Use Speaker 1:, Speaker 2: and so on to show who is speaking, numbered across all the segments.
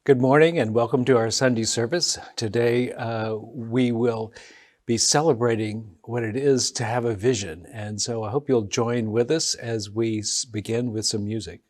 Speaker 1: Good morning and welcome to our Sunday service. Today we will be celebrating what it is to have a vision. And so I hope you'll join with us as we begin with some music.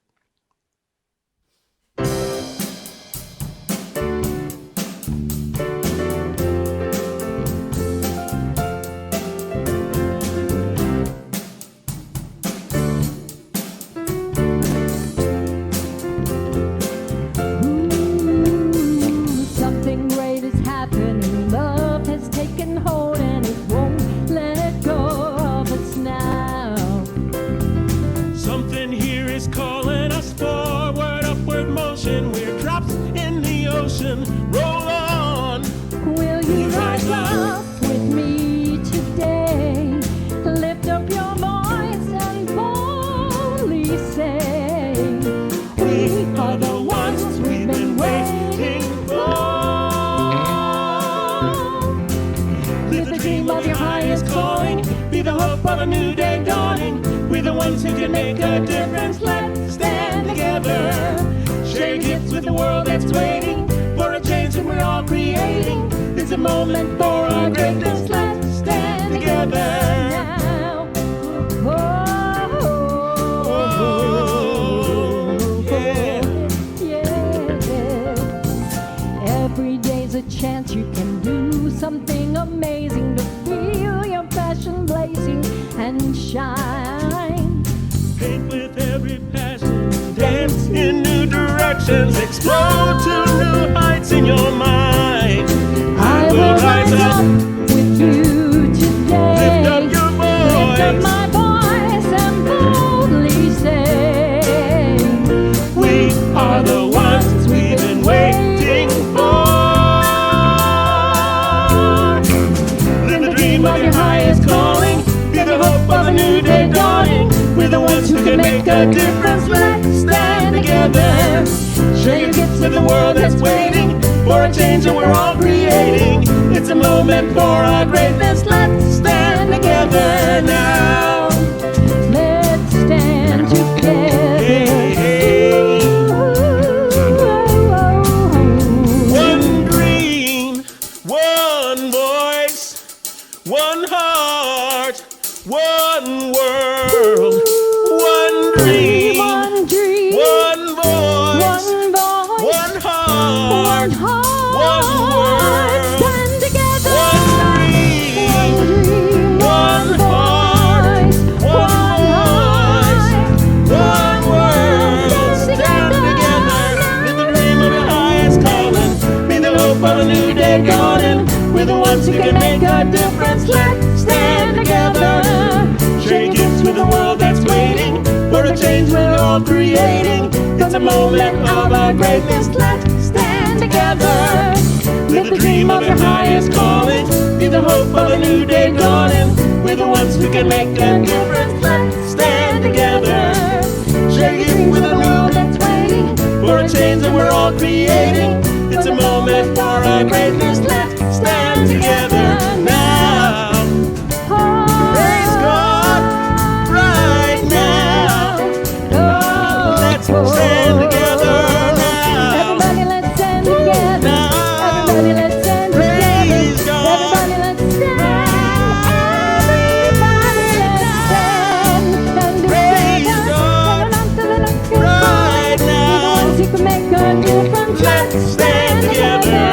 Speaker 2: Explode to new heights in your mind. I will rise up with you today. Lift up your voice. Lift up my voice and boldly say, we are the ones we've been waiting for. Live the dream of your highest calling. Be the hope of a new day dawning. We're the ones who can make a difference. Let's stand together. Share your gifts to the world that's waiting for a change that we're all creating. It's a moment for our greatness. Let's stand together now.
Speaker 3: Let's stand together.
Speaker 2: Hey, hey. One dream, one voice, one heart, one world. One dream, one dream, one voice, one heart, one world.
Speaker 3: Stand together.
Speaker 2: One dream, one heart, who can make a difference. Let's stand together. Share your gifts with a world that's waiting for a change we're all creating. It's a moment of our greatness. Let's stand together. Live the dream of your highest calling. Be the hope of a new day dawning. We're the ones who can make a difference. Let's stand together. Shaking with a world that's waiting for a change that we're all creating. It's a moment for our greatness. Let's stand together now. Praise God right now. Oh, let's stand together now.
Speaker 3: Everybody, let's stand together. Everybody, let's stand together.
Speaker 2: Praise God.
Speaker 3: Everybody, let's stand. Everybody, let's stand. And
Speaker 2: Praise God right now.
Speaker 3: you can make a difference.
Speaker 2: Let's stand together.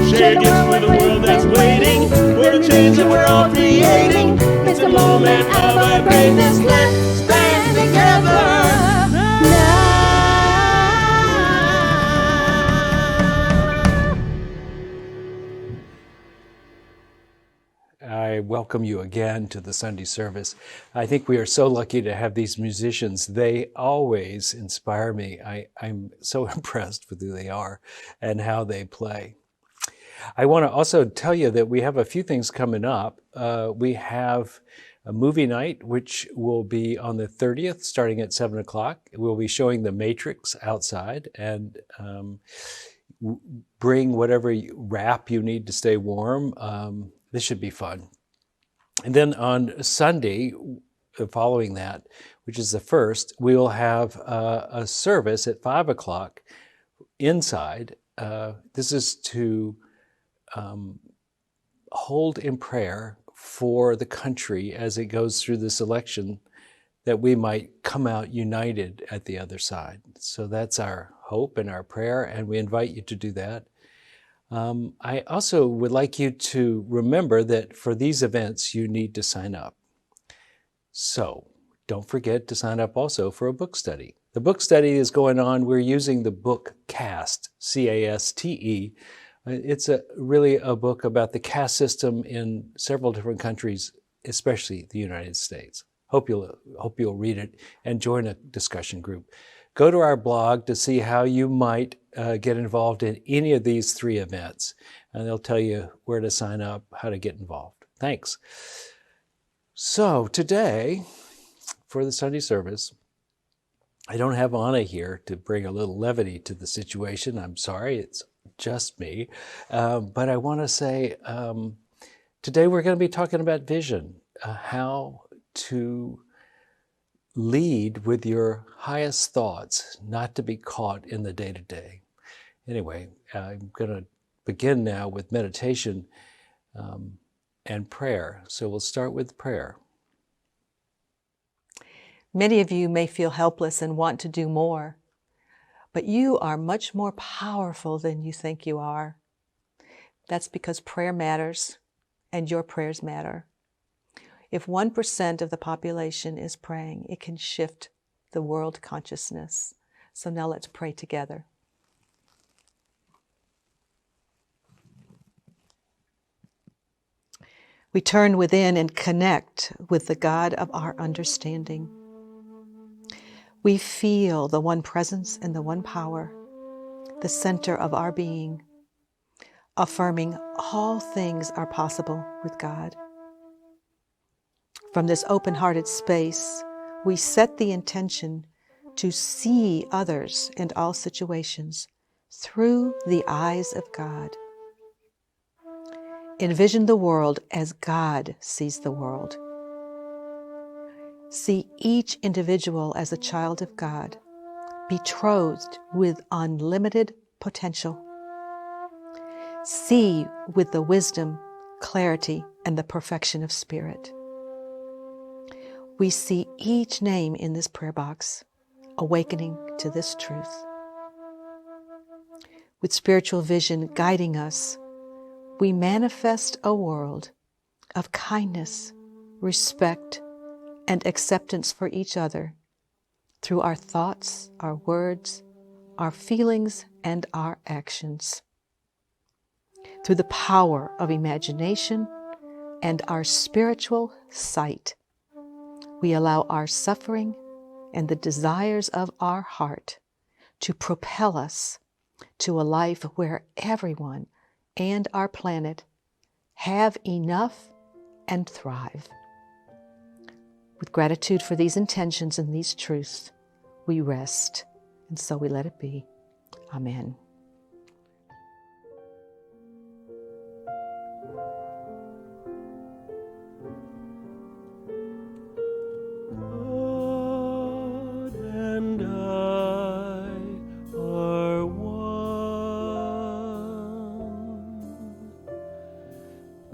Speaker 2: Share gifts with a world that's waiting for a change that we're all creating. It's the moment of our greatness. Let's stand together now.
Speaker 1: I welcome you again to the Sunday service. I think we are so lucky to have these musicians. They always inspire me. I'm so impressed with who they are and how they play. I want to also tell you that we have a few things coming up. We have a movie night, which will be on the 30th, starting at 7 o'clock. We'll be showing The Matrix outside, and bring whatever wrap you need to stay warm. This should be fun. And then on Sunday, following that, which is the 1st, we will have a service at 5 o'clock inside. This is to hold in prayer for the country as it goes through this election, that we might come out united at the other side. So that's our hope and our prayer, and we invite you to do that. I also would like you to remember that for these events, you need to sign up. So don't forget to sign up also for a book study. The book study is going on. We're using the book Caste, C-A-S-T-E. It's really a book about the caste system in several different countries, especially the United States. Hope you'll read it and join a discussion group. Go to our blog to see how you might get involved in any of these 3 events, and they'll tell you where to sign up, how to get involved. Thanks. So today, for the Sunday service, I don't have Anna here to bring a little levity to the situation. I'm sorry, it's just me. But I want to say, today we're going to be talking about vision, how to lead with your highest thoughts, not to be caught in the day-to-day. Anyway, I'm going to begin now with meditation and prayer. So we'll start with prayer.
Speaker 4: Many of you may feel helpless and want to do more, but you are much more powerful than you think you are. That's because prayer matters, and your prayers matter. If 1% of the population is praying, it can shift the world consciousness. So now let's pray together. We turn within and connect with the God of our understanding. We feel the one presence and the one power, the center of our being, affirming all things are possible with God. From this open-hearted space, we set the intention to see others and all situations through the eyes of God. Envision the world as God sees the world. See each individual as a child of God, betrothed with unlimited potential. See with the wisdom, clarity, and the perfection of spirit. We see each name in this prayer box, awakening to this truth. With spiritual vision guiding us, we manifest a world of kindness, respect, and acceptance for each other through our thoughts, our words, our feelings, and our actions. Through the power of imagination and our spiritual sight, we allow our suffering and the desires of our heart to propel us to a life where everyone and our planet have enough and thrive. With gratitude for these intentions and these truths, we rest, and so we let it be. Amen.
Speaker 2: God and I are one.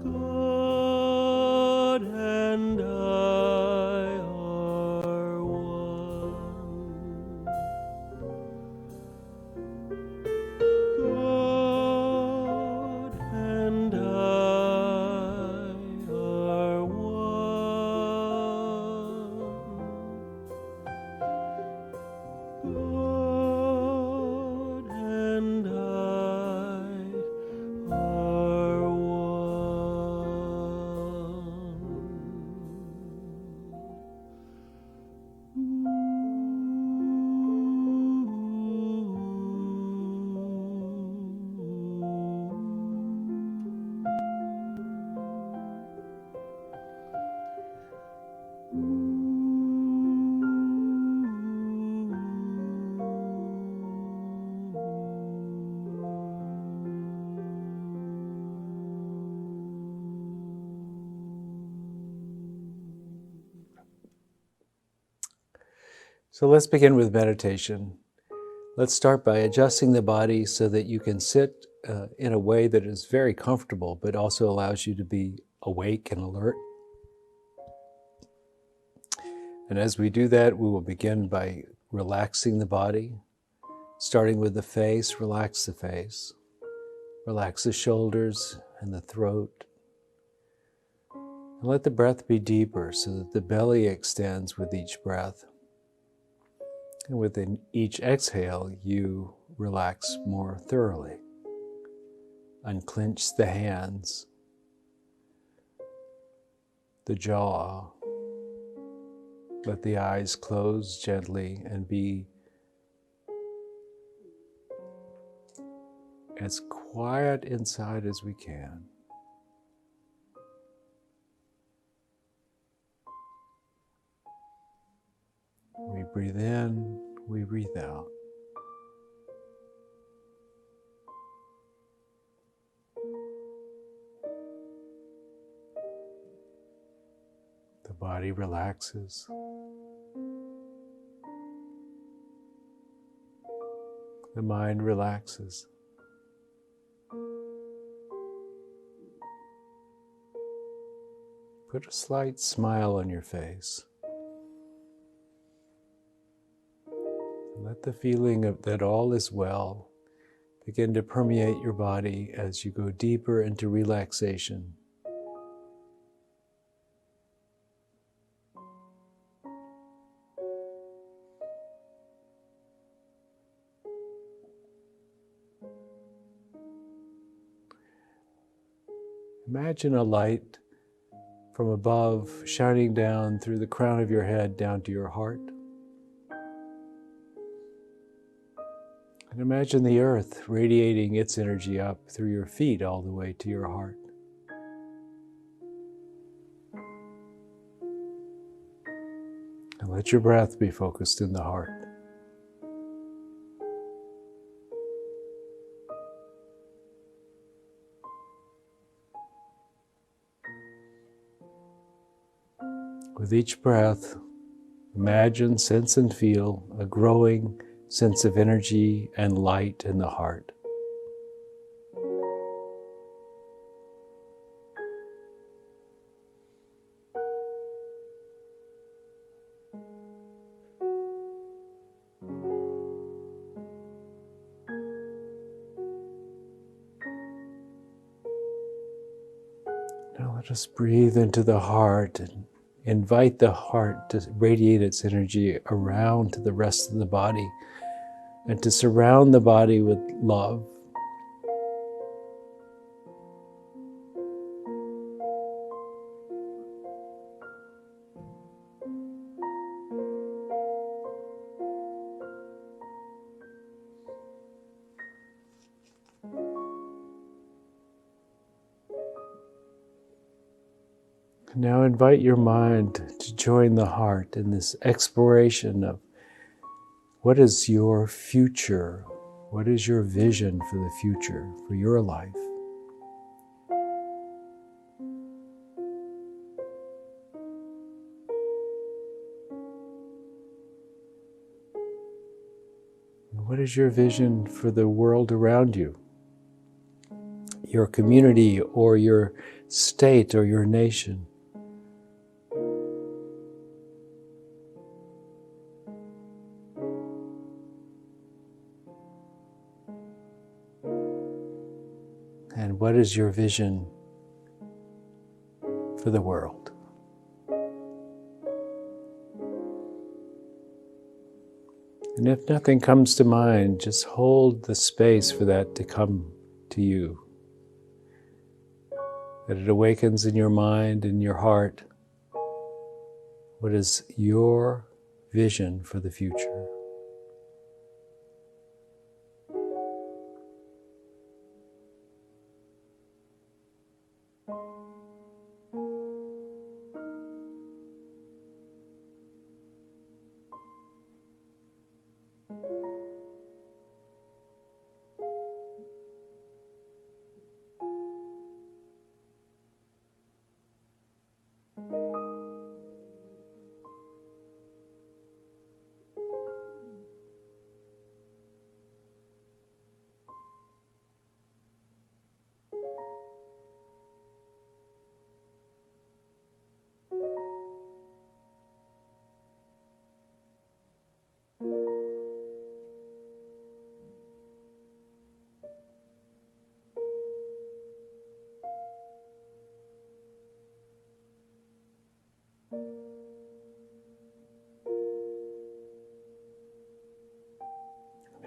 Speaker 2: God and I are one. God and I are one. God and I are
Speaker 1: So let's begin with meditation. Let's start by adjusting the body so that you can sit in a way that is very comfortable, but also allows you to be awake and alert. And as we do that, we will begin by relaxing the body, starting with the face. Relax the face. Relax the shoulders and the throat. And let the breath be deeper so that the belly extends with each breath. And within each exhale, you relax more thoroughly. Unclench the hands, the jaw. Let the eyes close gently and be as quiet inside as we can. We breathe in, we breathe out. The body relaxes. The mind relaxes. Put a slight smile on your face. Let the feeling of that all is well begin to permeate your body as you go deeper into relaxation. Imagine a light from above shining down through the crown of your head down to your heart. And imagine the earth radiating its energy up through your feet all the way to your heart. And let your breath be focused in the heart. With each breath, imagine, sense, and feel a growing sense of energy and light in the heart. Now let us breathe into the heart and invite the heart to radiate its energy around to the rest of the body and to surround the body with love. Now invite your mind to join the heart in this exploration of what is your future? What is your vision for the future, for your life? What is your vision for the world around you? Your community or your state or your nation? And what is your vision for the world? And if nothing comes to mind, just hold the space for that to come to you. That it awakens in your mind and your heart. What is your vision for the future?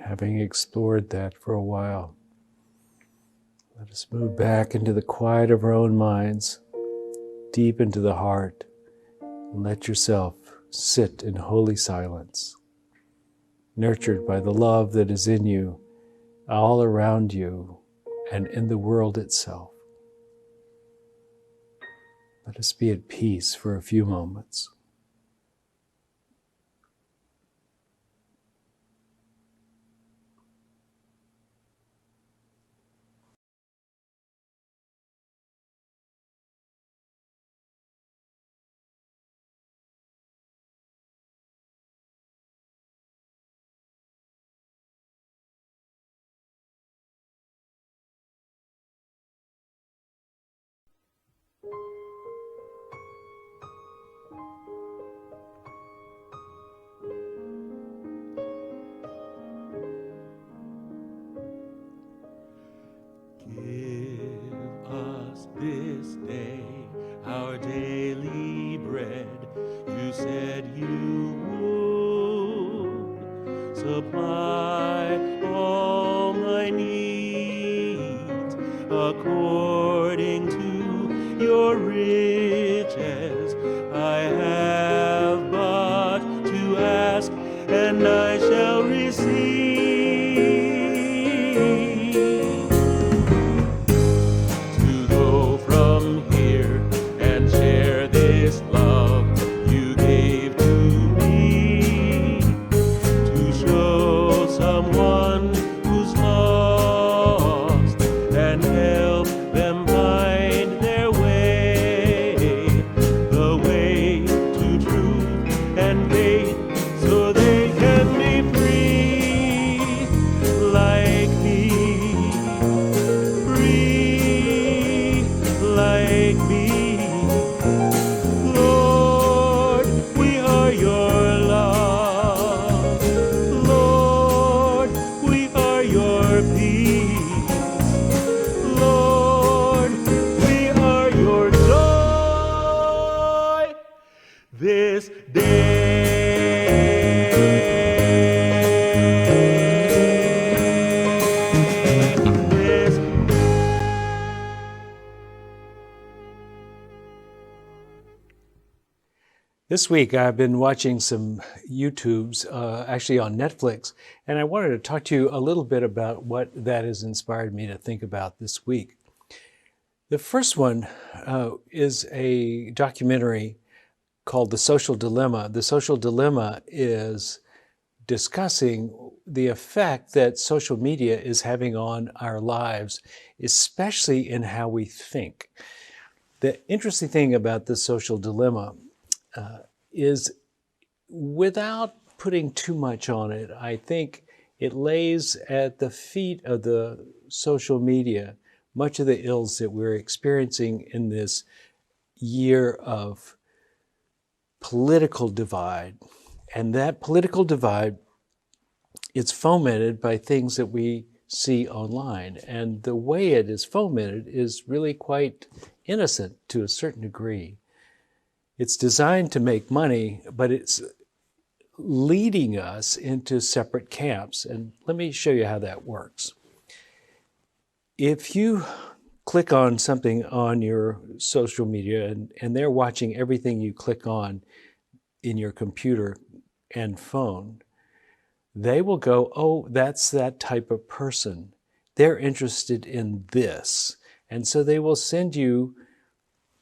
Speaker 1: Having explored that for a while, let us move back into the quiet of our own minds, deep into the heart, and let yourself sit in holy silence, nurtured by the love that is in you, all around you, and in the world itself. Let us be at peace for a few moments.
Speaker 2: Give us this day our daily bread. You said you would supply all my needs according to your riches. I have but to ask, and I shall receive.
Speaker 1: This week I've been watching some YouTubes, actually on Netflix, and I wanted to talk to you a little bit about what that has inspired me to think about this week. The first one is a documentary called The Social Dilemma. The Social Dilemma is discussing the effect that social media is having on our lives, especially in how we think. The interesting thing about the social dilemma is, without putting too much on it, I think it lays at the feet of the social media much of the ills that we're experiencing in this year of political divide. And that political divide is fomented by things that we see online. And the way it is fomented is really quite innocent to a certain degree. It's designed to make money, but it's leading us into separate camps. And let me show you how that works. If you click on something on your social media and they're watching everything you click on in your computer and phone, they will go, oh, that's that type of person. They're interested in this. And so they will send you,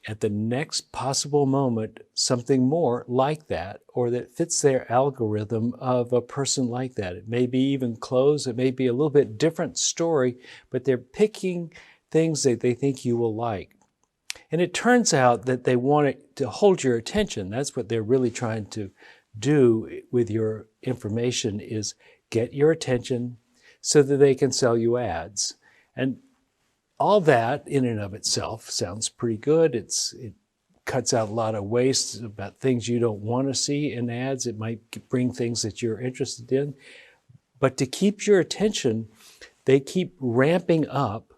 Speaker 1: at the next possible moment, something more like that, or that fits their algorithm of a person like that. It may be even clothes, it may be a little bit different story, but they're picking things that they think you will like. And it turns out that they want it to hold your attention. That's what they're really trying to do with your information, is get your attention so that they can sell you ads. And all that in and of itself sounds pretty good. It cuts out a lot of waste about things you don't want to see in ads. It might bring things that you're interested in. But to keep your attention, they keep ramping up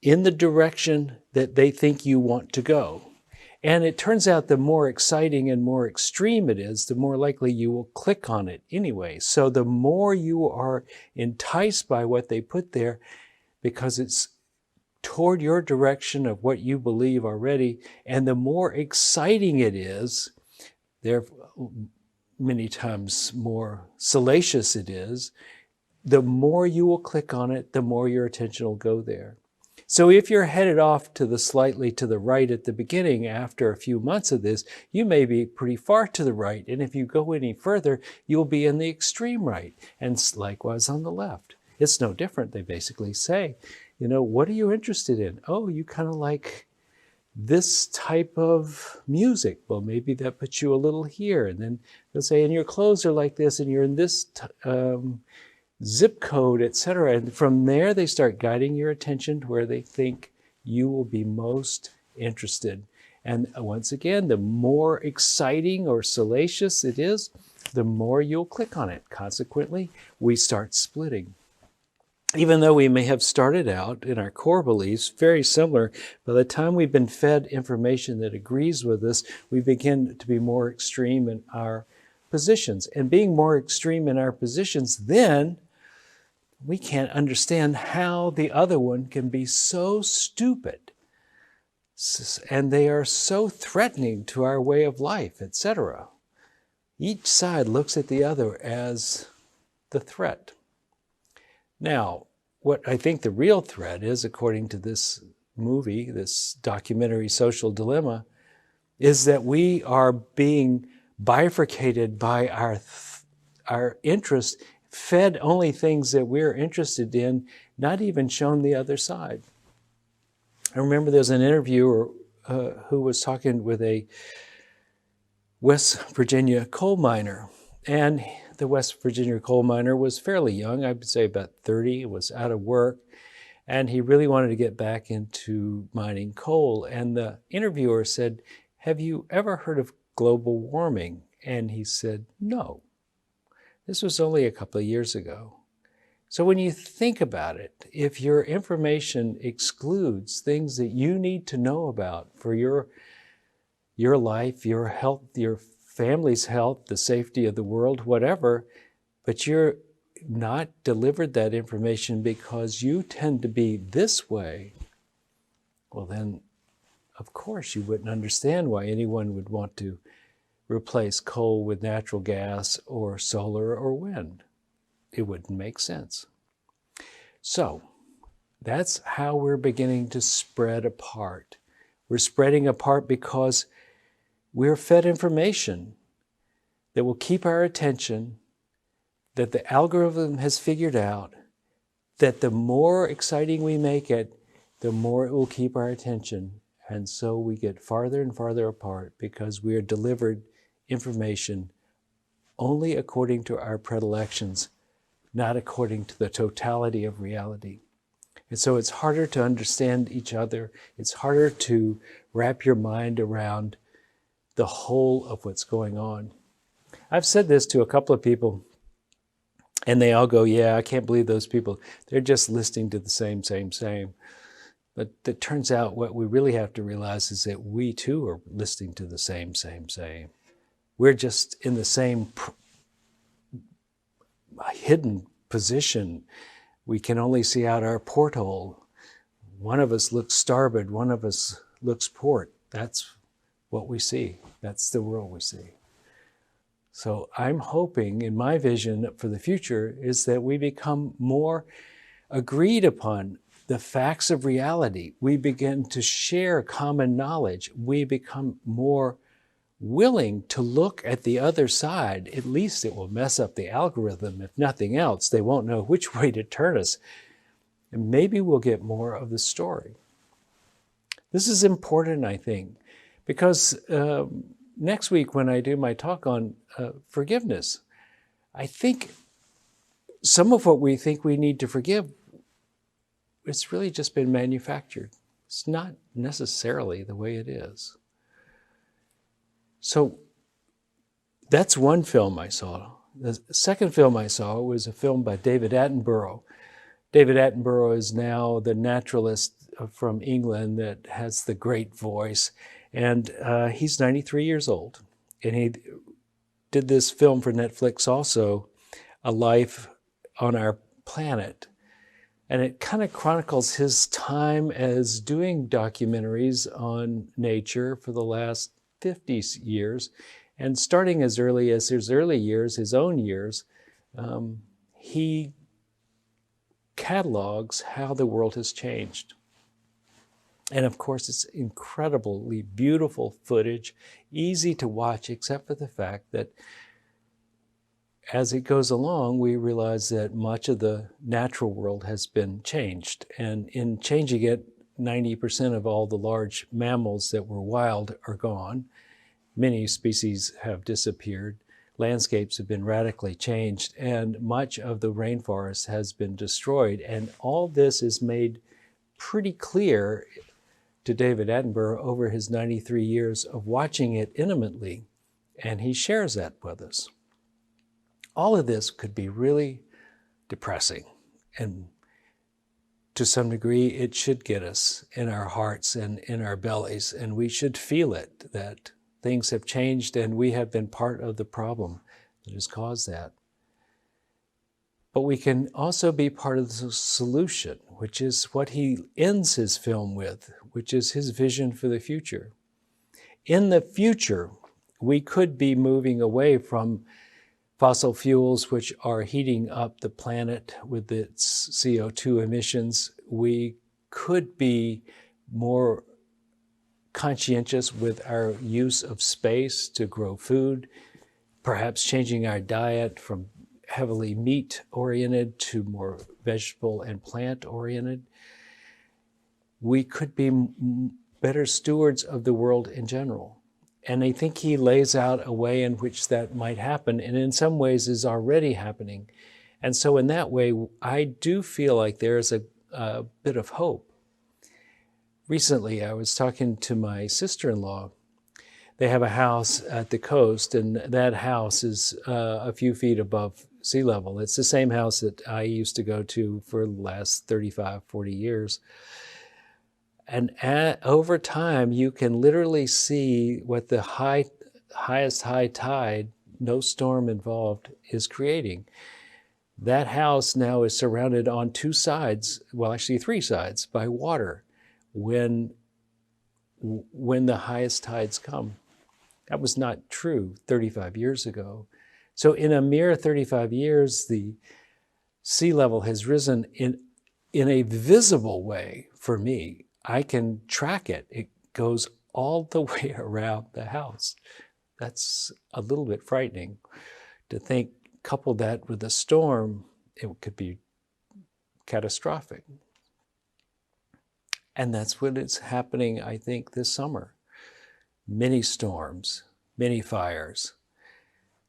Speaker 1: in the direction that they think you want to go. And it turns out the more exciting and more extreme it is, the more likely you will click on it anyway. So the more you are enticed by what they put there, because it's toward your direction of what you believe already, and the more exciting it is, therefore many times more salacious it is, the more you will click on it, the more your attention will go there. So if you're headed off to the slightly to the right at the beginning, after a few months of this, you may be pretty far to the right. And if you go any further, you'll be in the extreme right. And likewise on the left. It's no different. They basically say, you know, what are you interested in? Oh, you kind of like this type of music. Well, maybe that puts you a little here. And then they'll say, and your clothes are like this, and you're in this zip code, etc. And from there, they start guiding your attention to where they think you will be most interested. And once again, the more exciting or salacious it is, the more you'll click on it. Consequently, we start splitting. Even though we may have started out in our core beliefs very similar, by the time we've been fed information that agrees with us, we begin to be more extreme in our positions. And being more extreme in our positions, then we can't understand how the other one can be so stupid. And they are so threatening to our way of life, etc. Each side looks at the other as the threat. Now, what I think the real threat is, according to this movie, this documentary Social Dilemma, is that we are being bifurcated by our interest, fed only things that we're interested in, not even shown the other side. I remember there was an interviewer who was talking with a West Virginia coal miner, and the West Virginia coal miner was fairly young, I would say about 30, was out of work, and he really wanted to get back into mining coal. And the interviewer said, "Have you ever heard of global warming?" And he said, "No." This was only a couple of years ago. So when you think about it, if your information excludes things that you need to know about for your life, your health, your family's health, the safety of the world, whatever, but you're not delivered that information because you tend to be this way, well then, of course, you wouldn't understand why anyone would want to replace coal with natural gas or solar or wind. It wouldn't make sense. So, That's how we're beginning to spread apart. We're spreading apart because we're fed information that will keep our attention, that the algorithm has figured out, that the more exciting we make it, the more it will keep our attention. And so we get farther and farther apart because we are delivered information only according to our predilections, not according to the totality of reality. And so it's harder to understand each other. It's harder to wrap your mind around the whole of what's going on. I've said this to a couple of people, and they all go, yeah, I can't believe those people. They're just listening to the same. But it turns out what we really have to realize is that we too are listening to the same. We're just in the same hidden position. We can only see out our porthole. One of us looks starboard, one of us looks port. That's what we see. That's the world we see. So I'm hoping, in my vision for the future, is that we become more agreed upon the facts of reality. We begin to share common knowledge. We become more willing to look at the other side. At least it will mess up the algorithm. If nothing else, they won't know which way to turn us. And maybe we'll get more of the story. This is important, I think, because next week when I do my talk on forgiveness, I think some of what we think we need to forgive, it's really just been manufactured. It's not necessarily the way it is. So that's one film I saw. The second film I saw was a film by David Attenborough. David Attenborough is now the naturalist from England that has the great voice. And he's 93 years old. And he did this film for Netflix also, A Life on Our Planet. And it kind of chronicles his time as doing documentaries on nature for the last 50 years. And starting as early as his early years, his own years, he catalogs how the world has changed. And of course, it's incredibly beautiful footage, easy to watch, except for the fact that as it goes along, we realize that much of the natural world has been changed. And in changing it, 90% of all the large mammals that were wild are gone. Many species have disappeared. Landscapes have been radically changed, and much of the rainforest has been destroyed. And all this is made pretty clear to David Attenborough over his 93 years of watching it intimately, and he shares that with us. All of this could be really depressing, and to some degree it should get us in our hearts and in our bellies, and we should feel it, that things have changed and we have been part of the problem that has caused that. But we can also be part of the solution, which is what he ends his film with, which is his vision for the future. In the future, we could be moving away from fossil fuels, which are heating up the planet with its CO2 emissions. We could be more conscientious with our use of space to grow food, perhaps changing our diet from heavily meat-oriented to more vegetable and plant-oriented. We could be better stewards of the world in general. And I think he lays out a way in which that might happen, and in some ways is already happening. And so in that way, I do feel like there's a bit of hope. Recently, I was talking to my sister-in-law. They have a house at the coast, and that house is a few feet above sea level. It's the same house that I used to go to for the last 35, 40 years. And over time, you can literally see what the highest high tide, no storm involved, is creating. That house now is surrounded on two sides, well, actually three sides, by water when the highest tides come. That was not true 35 years ago. So in a mere 35 years, the sea level has risen in in a visible way for me. I can track it. It goes all the way around the house. That's a little bit frightening to think, couple that with a storm, it could be catastrophic. And that's what is happening, I think, this summer. Many storms, many fires.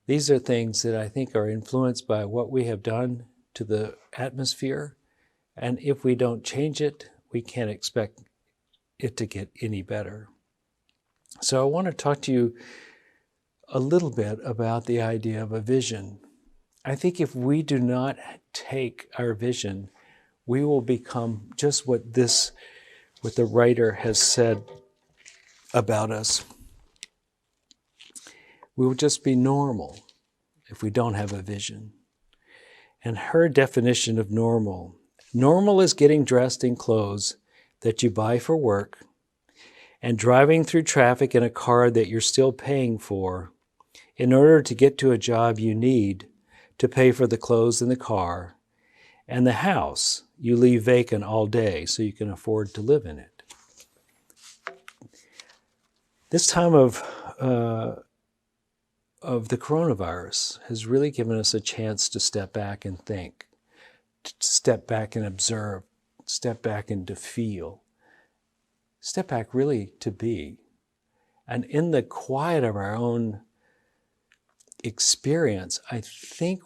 Speaker 1: These are things that I think are influenced by what we have done to the atmosphere. And if we don't change it, we can't expect it to get any better. So I want to talk to you a little bit about the idea of a vision. I think if we do not take our vision, we will become just what the writer has said about us. We will just be normal if we don't have a vision. And her definition of normal is getting dressed in clothes that you buy for work and driving through traffic in a car that you're still paying for in order to get to a job you need to pay for the clothes in the car and the house you leave vacant all day so you can afford to live in it. This time of the coronavirus has really given us a chance to step back and think, to step back and observe, step back and to feel, step back really to be. And in the quiet of our own experience, I think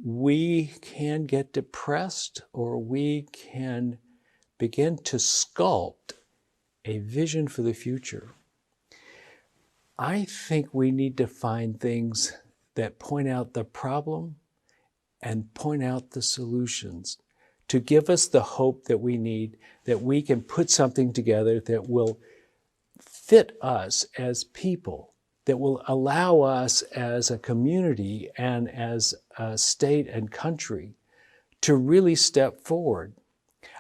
Speaker 1: we can get depressed, or we can begin to sculpt a vision for the future. I think we need to find things that point out the problem and point out the solutions to give us the hope that we need, that we can put something together that will fit us as people, that will allow us as a community and as a state and country to really step forward.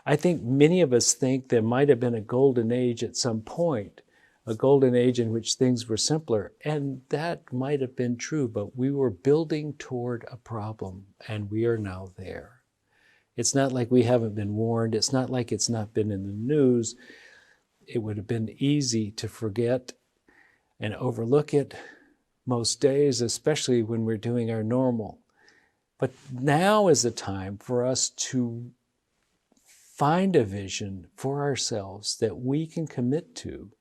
Speaker 1: I think many of us think there might have been a golden age at some point, a golden age in which things were simpler, and that might have been true, but we were building toward a problem, and we are now there. It's not like we haven't been warned. It's not like it's not been in the news. It would have been easy to forget and overlook it most days, especially when we're doing our normal. But now is the time for us to find a vision for ourselves that we can commit to,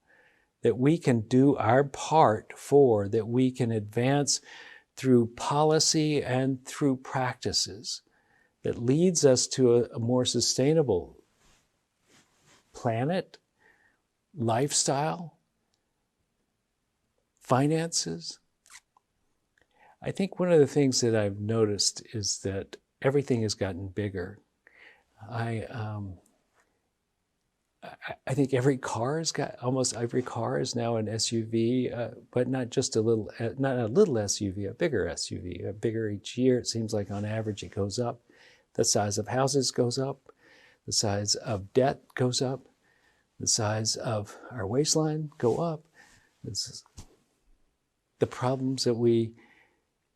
Speaker 1: that we can do our part for, that we can advance through policy and through practices that leads us to a more sustainable planet, lifestyle, finances. I think one of the things that I've noticed is that everything has gotten bigger. I think almost every car is now an SUV, but not just not a little SUV, a bigger SUV, bigger each year. It seems like on average it goes up. The size of houses goes up. The size of debt goes up. The size of our waistline go up. The problems that we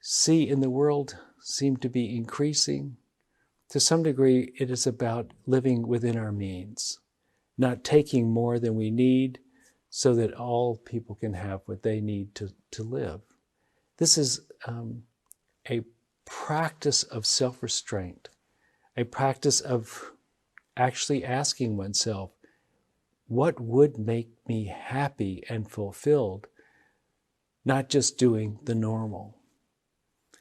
Speaker 1: see in the world seem to be increasing. To some degree, it is about living within our means, not taking more than we need so that all people can have what they need to live. This is a practice of self-restraint, a practice of actually asking oneself, what would make me happy and fulfilled, not just doing the normal.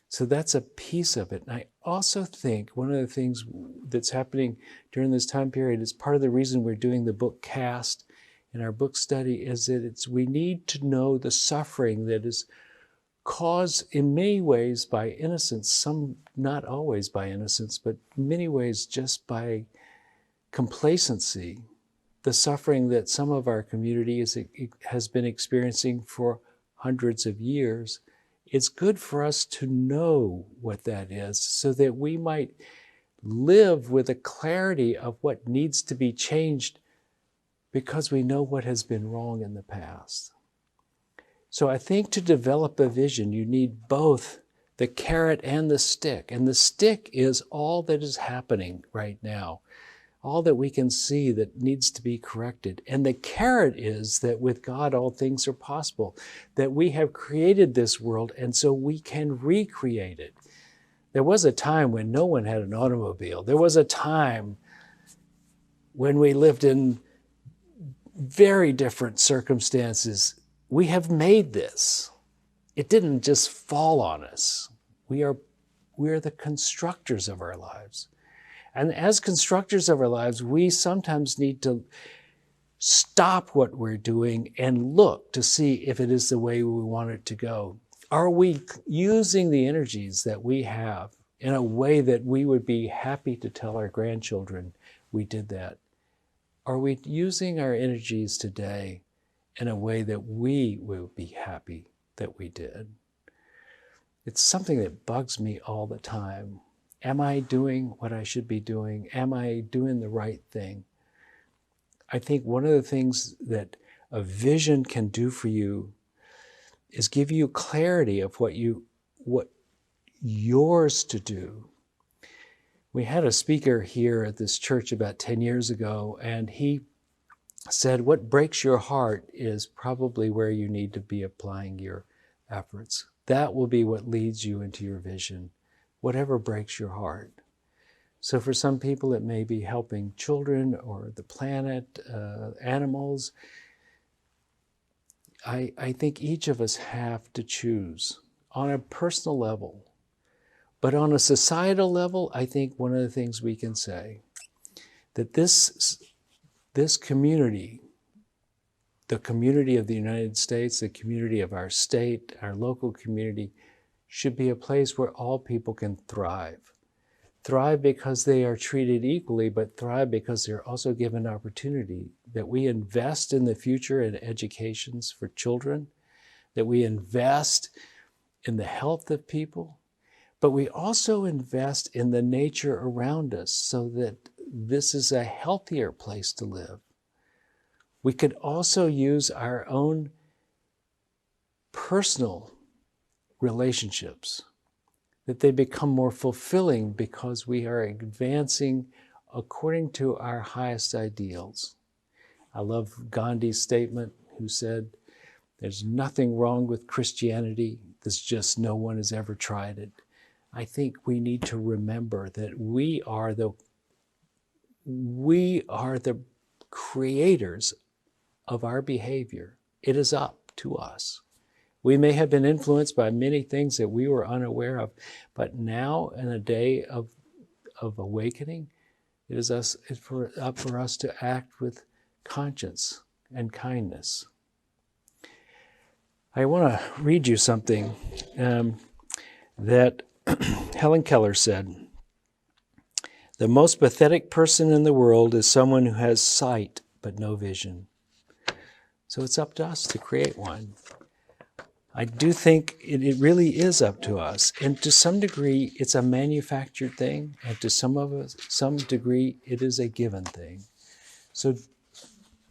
Speaker 1: So that's a piece of it. And I also think one of the things that's happening during this time period is part of the reason we're doing the book Cast in our book study is that we need to know the suffering that is caused in many ways by innocence, some not always by innocence, but in many ways just by complacency, the suffering that some of our community has been experiencing for hundreds of years. It's good for us to know what that is so that we might live with a clarity of what needs to be changed because we know what has been wrong in the past. So I think to develop a vision, you need both the carrot and the stick. And the stick is all that is happening right now. all that we can see that needs to be corrected. And the carrot is that with God, all things are possible, that we have created this world, and so we can recreate it. There was a time when no one had an automobile. There was a time when we lived in very different circumstances. We have made this. It didn't just fall on us. We are the constructors of our lives. And as constructors of our lives, we sometimes need to stop what we're doing and look to see if it is the way we want it to go. Are we using the energies that we have in a way that we would be happy to tell our grandchildren we did that? Are we using our energies today in a way that we will be happy that we did? It's something that bugs me all the time. Am I doing what I should be doing? Am I doing the right thing? I think one of the things that a vision can do for you is give you clarity of what yours to do. We had a speaker here at this church about 10 years ago, and he said, what breaks your heart is probably where you need to be applying your efforts. That will be what leads you into your vision. Whatever breaks your heart. So for some people, it may be helping children or the planet, animals. I think each of us have to choose on a personal level. But on a societal level, I think one of the things we can say, that this community, the community of the United States, the community of our state, our local community, should be a place where all people can thrive. Thrive because they are treated equally, but thrive because they're also given opportunity, that we invest in the future in educations for children, that we invest in the health of people, but we also invest in the nature around us so that this is a healthier place to live. We could also use our own personal relationships, that they become more fulfilling because we are advancing according to our highest ideals. I love Gandhi's statement, who said, there's nothing wrong with Christianity, there's just no one has ever tried it. I think we need to remember that we are the creators of our behavior. It is up to us. We may have been influenced by many things that we were unaware of, but now in a day of awakening, it is up for us to act with conscience and kindness. I want to read you something that Helen Keller said. The most pathetic person in the world is someone who has sight but no vision. So it's up to us to create one. I do think it really is up to us. And to some degree, it's a manufactured thing. And to some degree, it is a given thing. So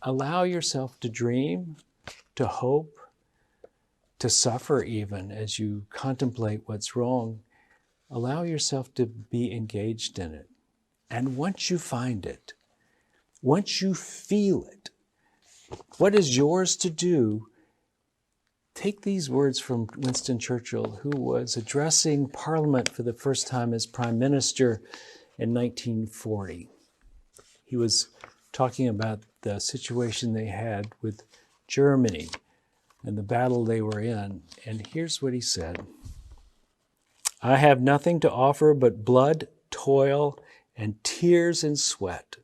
Speaker 1: allow yourself to dream, to hope, to suffer even as you contemplate what's wrong. Allow yourself to be engaged in it. And once you find it, once you feel it, what is yours to do? Take these words from Winston Churchill, who was addressing Parliament for the first time as Prime Minister in 1940. He was talking about the situation they had with Germany and the battle they were in. And here's what he said. I have nothing to offer but blood, toil, and tears and sweat.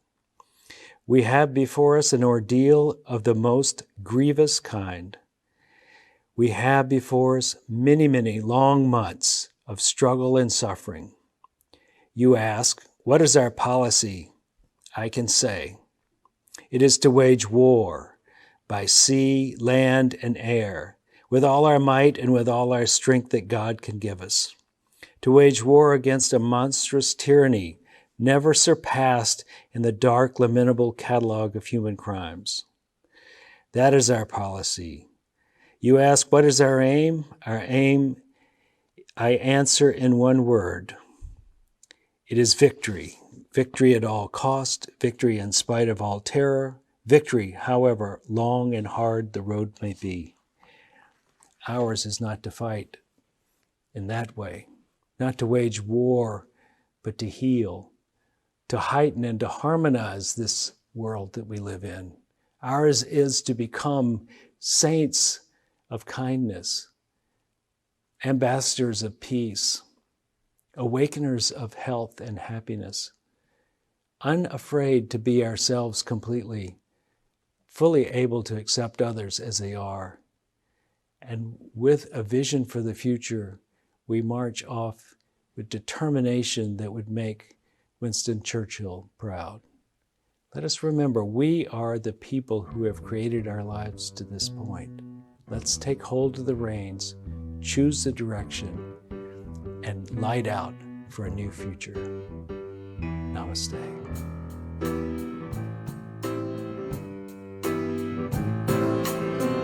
Speaker 1: We have before us an ordeal of the most grievous kind. We have before us many, many long months of struggle and suffering. You ask, what is our policy? I can say, it is to wage war by sea, land, and air, with all our might and with all our strength that God can give us. To wage war against a monstrous tyranny never surpassed in the dark, lamentable catalog of human crimes. That is our policy. You ask, what is our aim? Our aim, I answer in one word. It is victory. Victory at all cost, victory in spite of all terror, victory, however long and hard the road may be. Ours is not to fight in that way, not to wage war, but to heal, to heighten and to harmonize this world that we live in. Ours is to become saints of kindness, ambassadors of peace, awakeners of health and happiness, unafraid to be ourselves completely, fully able to accept others as they are. And with a vision for the future, we march off with determination that would make Winston Churchill proud. Let us remember, we are the people who have created our lives to this point. Let's take hold of the reins, choose the direction, and light out for a new future. Namaste.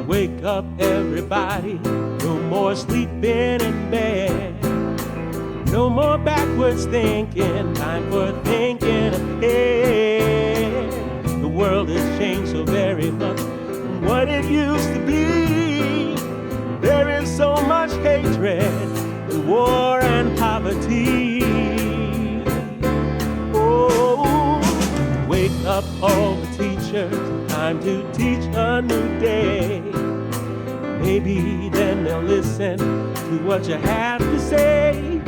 Speaker 2: Wake up, everybody. No more sleeping in bed. No more backwards thinking. Time for thinking ahead. The world has changed so very much from what it used to be. There is so much hatred and war and poverty. Oh, wake up all the teachers. Time to teach a new day. Maybe then they'll listen to what you have to say.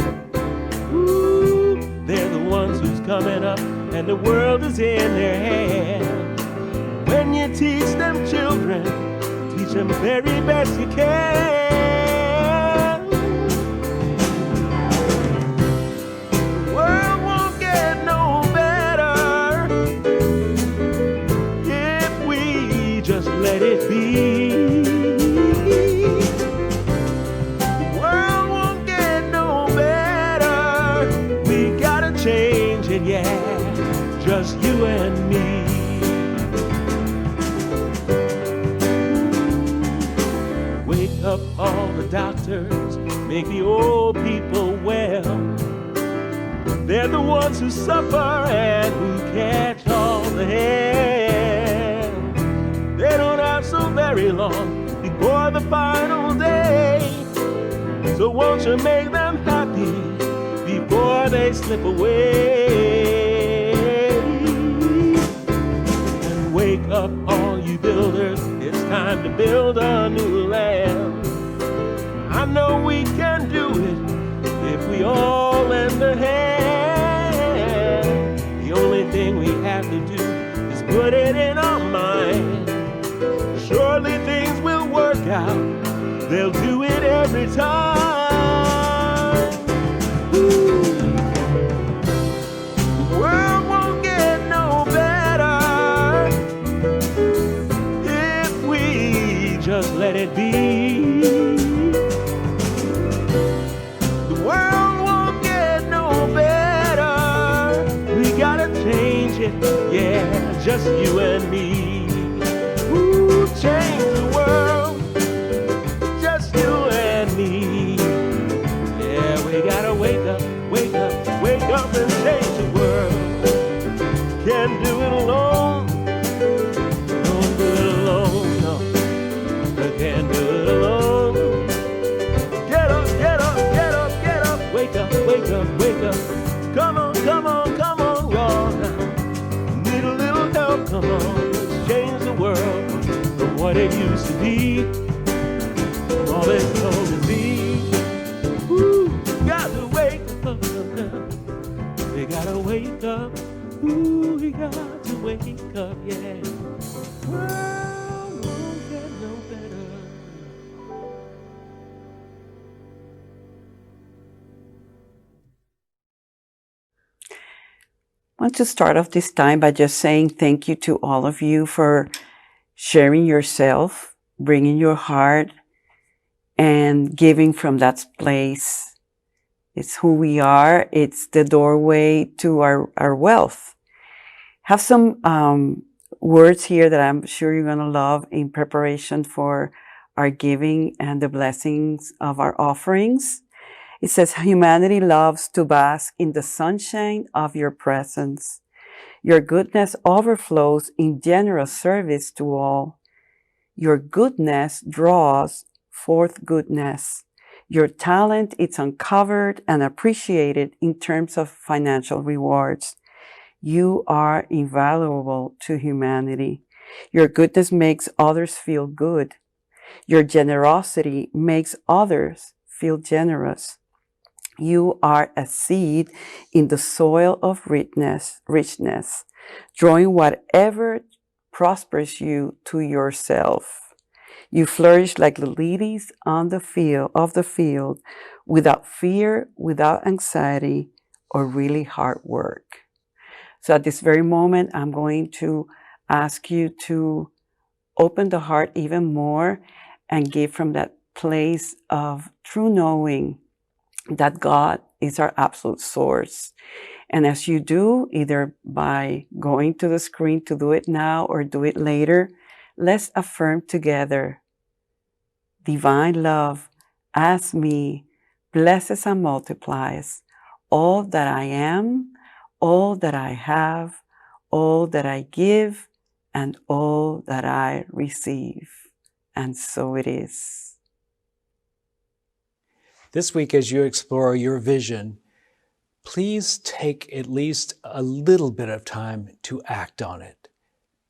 Speaker 2: Ooh, they're the ones who's coming up, and the world is in their hands. When you teach them children, teach them the very best you can. The world won't get no better if we just let it be. The world won't get no better. We gotta change it, yeah, just you and me. Wake up all the doctors, make the old people well. They're the ones who suffer and who catch all the hell. They don't have so very long before the final day. So won't you make them happy before they slip away? And wake up all you builders, it's time to build a new land. I know we can do it if we all lend a hand. The only thing we have to do is put it in our mind. Surely things will work out. They'll do it every time. Ooh. The world won't get no better if we just let it be. The world won't get no better. We gotta change it, yeah, just you and me. Ooh, change the world, just you and me. Yeah, we gotta wake up, wake up, wake up and change the world. Can't do it alone, don't do it alone, no. I can't do it alone. Get up, get up, get up, get up. Wake up, wake up, wake up. Come on, come on, come on, y'all now. Need a little help, come on. Let's change the world from what it used to be, from all it's told to be. Ooh, got to wake up now. We gotta wake up. Ooh, we got to wake up, yeah. World won't get no better.
Speaker 5: I want to start off this time by just saying thank you to all of you for sharing yourself, bringing your heart, and giving from that place. It's who we are. It's the doorway to our wealth. Have some words here that I'm sure you're going to love in preparation for our giving and the blessings of our offerings. It says, humanity loves to bask in the sunshine of your presence. Your goodness overflows in generous service to all. Your goodness draws forth goodness. Your talent is uncovered and appreciated in terms of financial rewards. You are invaluable to humanity. Your goodness makes others feel good. Your generosity makes others feel generous. You are a seed in the soil of richness, drawing whatever prospers you to yourself. You flourish like the lilies of the field, without fear, without anxiety, or really hard work. So at this very moment, I'm going to ask you to open the heart even more and give from that place of true knowing that God is our absolute source. And as you do, either by going to the screen to do it now or do it later, let's affirm together. Divine love, as me, blesses and multiplies all that I am, all that I have, all that I give, and all that I receive. And so it is.
Speaker 1: This week, as you explore your vision, please take at least a little bit of time to act on it.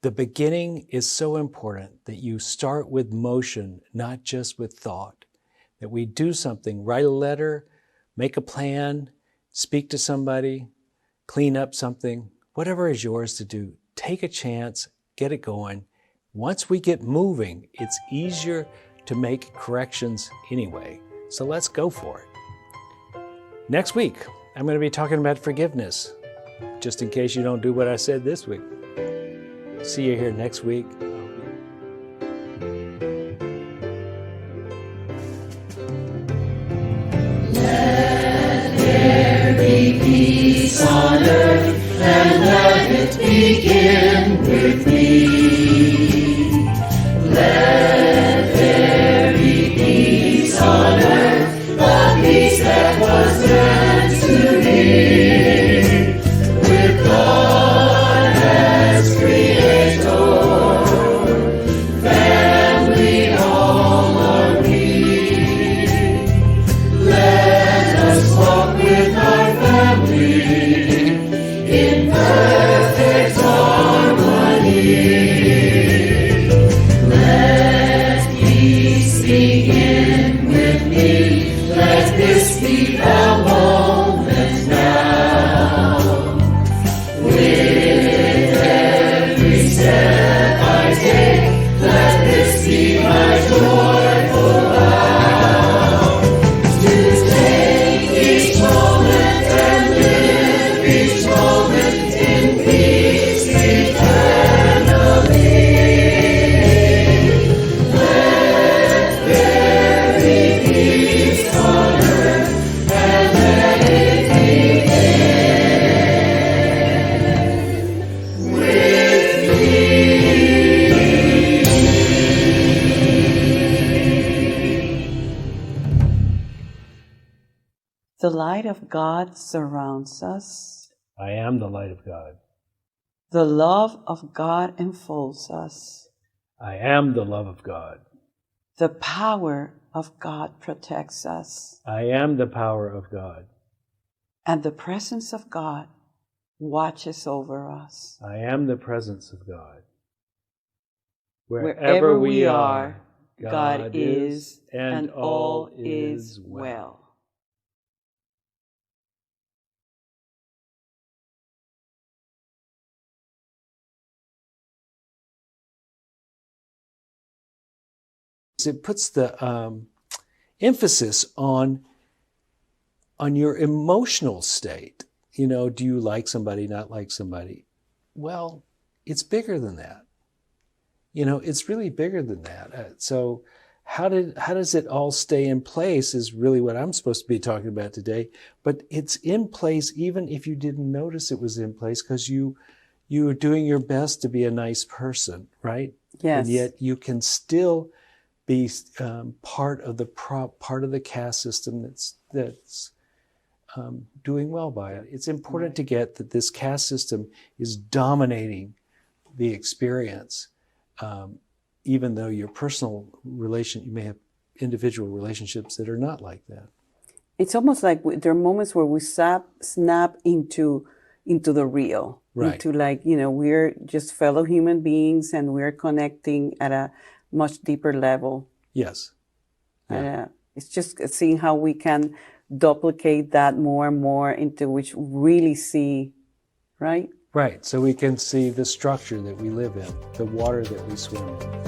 Speaker 1: The beginning is so important that you start with motion, not just with thought. That we do something, write a letter, make a plan, speak to somebody, clean up something, whatever is yours to do. Take a chance, get it going. Once we get moving, it's easier to make corrections anyway. So let's go for it. Next week, I'm going to be talking about forgiveness, just in case you don't do what I said this week. See you here next week.
Speaker 2: Let there be peace on earth, and let it begin with me. Let there be peace on earth, the peace that was meant to be, with God as Creator, family all are we. Let us walk with our family in perfect harmony. Let peace begin with me. Let this be the moment now. With every step I take, let this be my joyful vow. To take each moment and live each moment in peace eternally. Let there be peace on earth, and let it begin with me.
Speaker 5: The light of God surrounds us.
Speaker 1: I am the light of God.
Speaker 5: The love of God enfolds us.
Speaker 1: I am the love of God.
Speaker 5: The power of God protects us.
Speaker 1: I am the power of God.
Speaker 5: And the presence of God watches over us.
Speaker 1: I am the presence of God.
Speaker 5: Wherever we are, God is, and all is well.
Speaker 1: It puts the emphasis on your emotional state. You know, do you like somebody, not like somebody? Well, it's bigger than that. You know, it's really bigger than that. So how does it all stay in place is really what I'm supposed to be talking about today. But it's in place even if you didn't notice it was in place, because you were doing your best to be a nice person, right?
Speaker 5: Yes.
Speaker 1: And yet you can still be part of the caste system that's doing well by it. It's important to get that this caste system is dominating the experience, even though your personal relation, you may have individual relationships that are not like that.
Speaker 5: It's almost like there are moments where we snap into the real,
Speaker 1: Right.
Speaker 5: into like, we're just fellow human beings and we're connecting at a much deeper level.
Speaker 1: Yes. Yeah.
Speaker 5: It's just seeing how we can duplicate that more and more into which really see, right?
Speaker 1: Right. So we can see the structure that we live in, the water that we swim in.